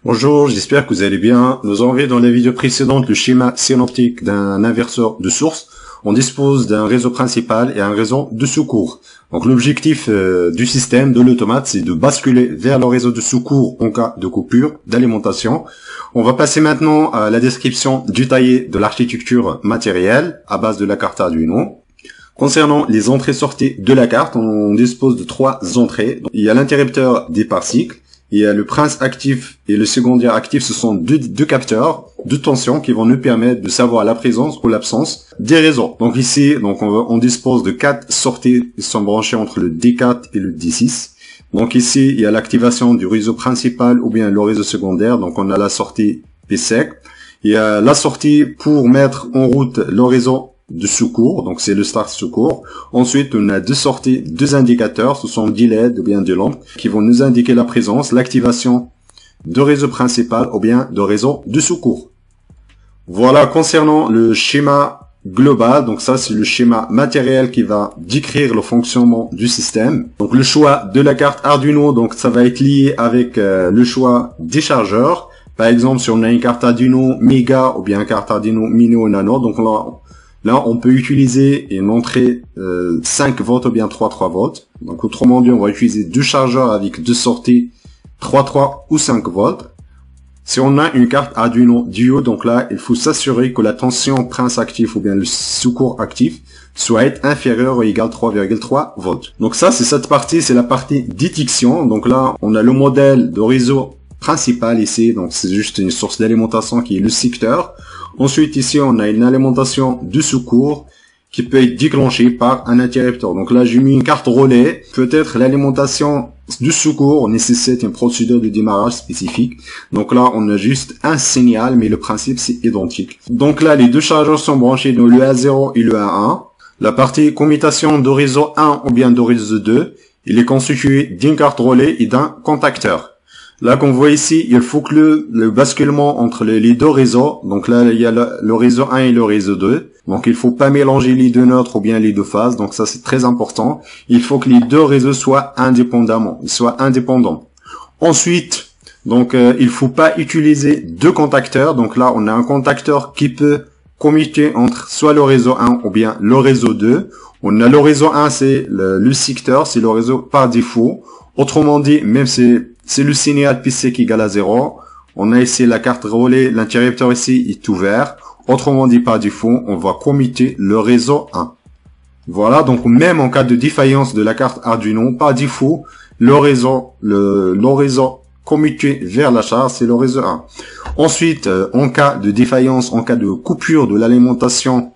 Bonjour, j'espère que vous allez bien. Nous avons vu dans la vidéo précédente le schéma synoptique d'un inverseur de source. On dispose d'un réseau principal et un réseau de secours. Donc l'objectif du système de l'automate, c'est de basculer vers le réseau de secours en cas de coupure d'alimentation. On va passer maintenant à la description détaillée de l'architecture matérielle à base de la carte Arduino. Concernant les entrées-sorties de la carte, on dispose de 3 entrées. Donc, il y a l'interrupteur des parts cycles. Il y a le prince actif et le secondaire actif, ce sont deux capteurs de tension qui vont nous permettre de savoir la présence ou l'absence des réseaux. Donc ici, on dispose de 4 sorties qui sont branchées entre le D4 et le D6. Donc ici, il y a l'activation du réseau principal ou bien le réseau secondaire. Donc on a la sortie PSEC. Il y a la sortie pour mettre en route le réseau de secours, donc c'est le start secours. Ensuite, on a 2 sorties, 2 indicateurs, ce sont 10 LED ou bien 2 lampes, qui vont nous indiquer la présence, l'activation de réseau principal ou bien de réseau de secours. Voilà, concernant le schéma global, donc ça c'est le schéma matériel qui va décrire le fonctionnement du système. Donc le choix de la carte Arduino, donc ça va être lié avec le choix des chargeurs. Par exemple, si on a une carte Arduino Mega ou bien une carte Arduino Mini ou Nano, donc là, on peut utiliser une entrée 5 volts ou bien 3 volts. Donc, autrement dit, on va utiliser 2 chargeurs avec 2 sorties 3 ou 5 volts. Si on a une carte Arduino Duo, donc là, il faut s'assurer que la tension prince actif ou bien le secours actif soit inférieure ou égale 3,3 volts. Donc ça, c'est cette partie, c'est la partie détection. Donc là, on a le modèle de réseau principal ici. Donc, c'est juste une source d'alimentation qui est le secteur. Ensuite, ici, on a une alimentation de secours qui peut être déclenchée par un interrupteur. Donc là, j'ai mis une carte relais. Peut-être l'alimentation du secours nécessite une procédure de démarrage spécifique. Donc là, on a juste un signal, mais le principe, c'est identique. Donc là, les 2 chargeurs sont branchés dans le A0 et le A1. La partie commutation de réseau 1 ou bien de réseau 2, il est constitué d'une carte relais et d'un contacteur. Là, qu'on voit ici, il faut que le basculement entre les 2 réseaux, donc là, il y a le réseau 1 et le réseau 2. Donc, il faut pas mélanger les 2 neutres ou bien les 2 phases. Donc, ça, c'est très important. Il faut que les 2 réseaux soient indépendants. Ensuite, donc, il faut pas utiliser 2 contacteurs. Donc là, on a un contacteur qui peut commuter entre soit le réseau 1 ou bien le réseau 2. On a le réseau 1, c'est le secteur, c'est le réseau par défaut. Autrement dit, même c'est le signal PC qui égale à 0. On a ici la carte relais, l'interrupteur ici est ouvert. Autrement dit, par défaut, on va commuter le réseau 1. Voilà, donc même en cas de défaillance de la carte Arduino, par défaut, le réseau commuté vers la charge, c'est le réseau 1. Ensuite, en cas de défaillance, en cas de coupure de l'alimentation,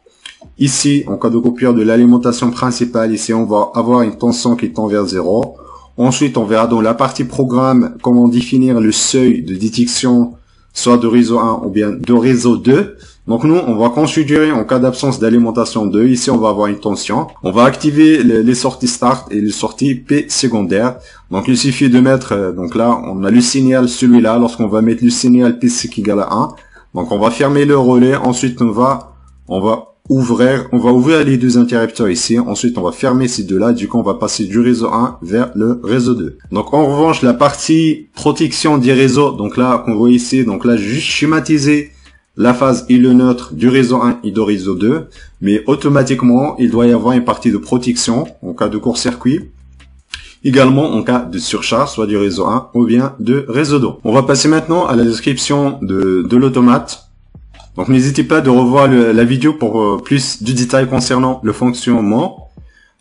ici, en cas de coupure de l'alimentation principale, ici, on va avoir une tension qui tend vers 0. Ensuite, on verra dans la partie programme comment définir le seuil de détection, soit de réseau 1 ou bien de réseau 2. Donc nous, on va considérer en cas d'absence d'alimentation 2. Ici, on va avoir une tension. On va activer les sorties start et les sorties P secondaires. Donc il suffit de mettre, donc là, on a le signal, celui-là, lorsqu'on va mettre le signal P qui égale à 1. Donc on va fermer le relais. Ensuite, on va ouvrir les 2 interrupteurs ici. Ensuite, on va fermer ces 2-là. Du coup, on va passer du réseau 1 vers le réseau 2. Donc, en revanche, la partie protection des réseaux, donc là, qu'on voit ici, donc là, j'ai juste schématisé la phase et le neutre du réseau 1 et du réseau 2. Mais automatiquement, il doit y avoir une partie de protection en cas de court-circuit. Également, en cas de surcharge, soit du réseau 1 ou bien de réseau 2. On va passer maintenant à la description de l'automate. Donc n'hésitez pas de revoir la vidéo pour plus de détails concernant le fonctionnement.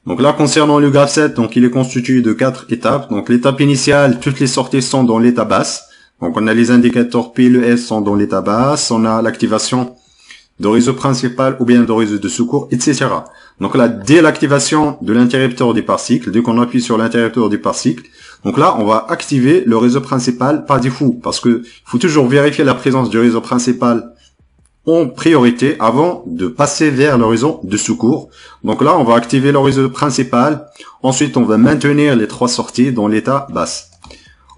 Donc là, concernant le graph set, donc il est constitué de 4 étapes. Donc l'étape initiale, toutes les sorties sont dans l'état basse. Donc on a les indicateurs P et le S sont dans l'état basse. On a l'activation de réseau principal ou bien de réseau de secours, etc. Donc là, dès l'activation de l'interrupteur des parts cycles, dès qu'on appuie sur l'interrupteur des parts cycles, donc là, on va activer le réseau principal par défaut. Parce que il faut toujours vérifier la présence du réseau principal en priorité avant de passer vers le réseau de secours. Donc là, on va activer le réseau principal. Ensuite, on va maintenir les 3 sorties dans l'état basse.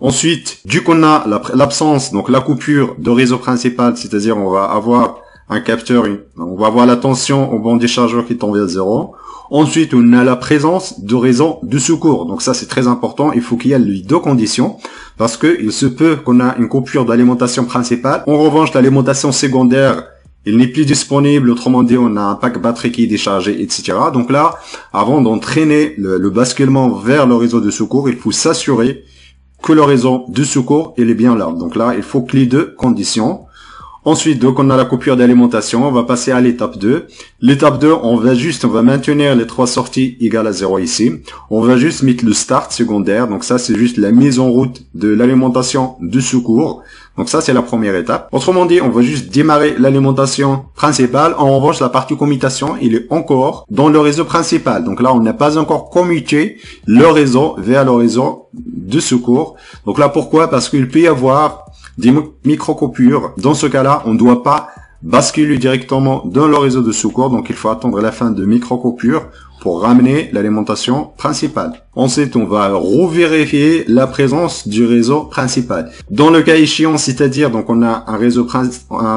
Ensuite, dès qu'on a l'absence, donc la coupure de réseau principal, c'est-à-dire on va avoir un capteur, on va avoir la tension au banc des chargeurs qui tombe vers 0. Ensuite, on a la présence de réseau de secours. Donc ça, c'est très important. Il faut qu'il y ait les deux conditions parce que il se peut qu'on a une coupure d'alimentation principale. En revanche, l'alimentation secondaire, il n'est plus disponible. Autrement dit, on a un pack batterie qui est déchargé, etc. Donc là, avant d'entraîner le basculement vers le réseau de secours, il faut s'assurer que le réseau de secours, il est bien là. Donc là, il faut que les deux conditions. Ensuite, donc, on a la coupure d'alimentation. On va passer à l'étape 2. L'étape 2, on va maintenir les 3 sorties égales à 0 ici. On va juste mettre le start secondaire. Donc ça, c'est juste la mise en route de l'alimentation de secours. Donc ça, c'est la première étape. Autrement dit, on va juste démarrer l'alimentation principale. En revanche, la partie commutation, il est encore dans le réseau principal. Donc là, on n'a pas encore commuté le réseau vers le réseau de secours. Donc là, pourquoi? Parce qu'il peut y avoir des micro-coupures. Dans ce cas-là, on ne doit pas basculer directement dans le réseau de secours. Donc, il faut attendre la fin de micro-coupures pour ramener l'alimentation principale. Ensuite, on va revérifier la présence du réseau principal. Dans le cas échéant, c'est-à-dire, donc, on a un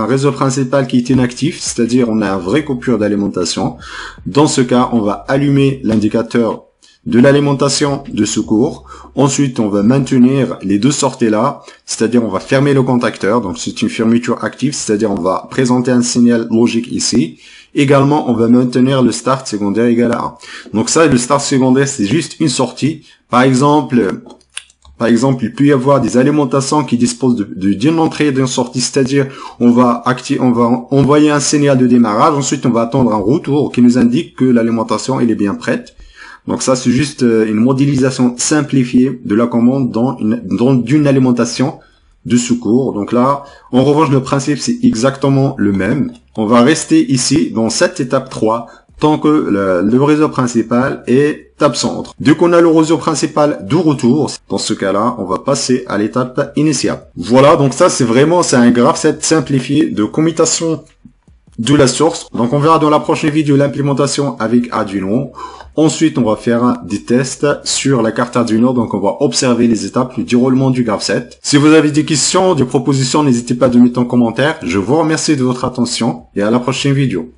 réseau principal qui est inactif, c'est-à-dire, on a une vraie coupure d'alimentation. Dans ce cas, on va allumer l'indicateur de l'alimentation de secours. Ensuite, on va maintenir les deux sorties là, c'est-à-dire on va fermer le contacteur, donc c'est une fermeture active, c'est-à-dire on va présenter un signal logique ici. Également, on va maintenir le start secondaire égal à 1. Donc ça, le start secondaire, c'est juste une sortie. Par exemple, il peut y avoir des alimentations qui disposent d'une entrée et d'une sortie, c'est-à-dire on va envoyer un signal de démarrage, ensuite on va attendre un retour qui nous indique que l'alimentation elle est bien prête. Donc ça, c'est juste une modélisation simplifiée de la commande d'une alimentation de secours. Donc là, en revanche, le principe, c'est exactement le même. On va rester ici dans cette étape 3 tant que le réseau principal est absent. Dès qu'on a le réseau principal de retour, dans ce cas-là, on va passer à l'étape initiale. Voilà, donc ça, c'est un graph set simplifié de commutation de la source. Donc on verra dans la prochaine vidéo l'implémentation avec Arduino. Ensuite, on va faire des tests sur la carte Arduino. Donc on va observer les étapes du déroulement du graph set. Si vous avez des questions, des propositions, n'hésitez pas à les mettre en commentaire. Je vous remercie de votre attention et à la prochaine vidéo.